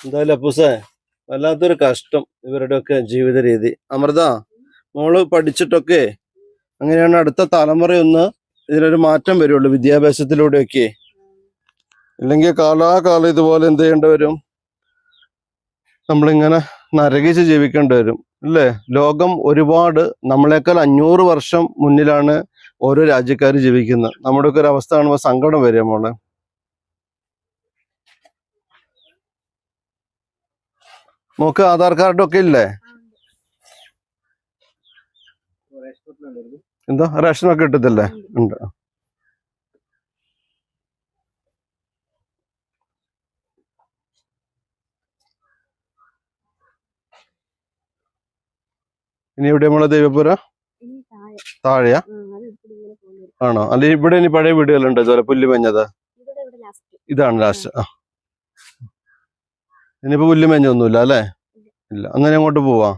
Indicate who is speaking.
Speaker 1: എന്തായാലും അപ്പൂസേ വല്ലാത്തൊരു കഷ്ടം ഇവരുടെയൊക്കെ ജീവിത രീതി. അമൃത, മോള് പഠിച്ചിട്ടൊക്കെ അങ്ങനെയാണ് അടുത്ത തലമുറയൊന്ന് ഇതിനൊരു മാറ്റം വരുള്ളൂ വിദ്യാഭ്യാസത്തിലൂടെയൊക്കെ. ഇല്ലെങ്കിൽ കാലാകാലം ഇതുപോലെ എന്ത് ചെയ്യേണ്ടി വരും, നമ്മളിങ്ങനെ നരകിച്ച് ജീവിക്കേണ്ടി വരും അല്ലേ? ലോകം ഒരുപാട് നമ്മളെക്കാൾ 500 വർഷം മുന്നിലാണ് ഓരോ രാജ്യക്കാർ ജീവിക്കുന്നത്. നമ്മുടെയൊക്കെ ഒരു അവസ്ഥ കാണുമ്പോൾ സങ്കടം വരിക മോളെ. മോക്ക് ആധാർ കാർഡൊക്കെ ഇല്ലേ? എന്തോ റേഷനൊക്കെ കിട്ടത്തില്ലേ? ഉണ്ട്. ഇനി എവിടെ നമ്മളെ ദൈവപുര താഴെയാ ആണോ? അല്ലെ ഇവിടെ ഇനി പഴയ വീടുകളുണ്ട് ഇതുപോലെ പുല്ല് മഞ്ഞത്? ഇതാണ് ലാസ്റ്റ്. ആ, ഇനിയിപ്പോ പുല്ല് മഞ്ഞൊന്നുമില്ല അല്ലേ? ഇല്ല. അങ്ങനെ അങ്ങോട്ട് പോവാ.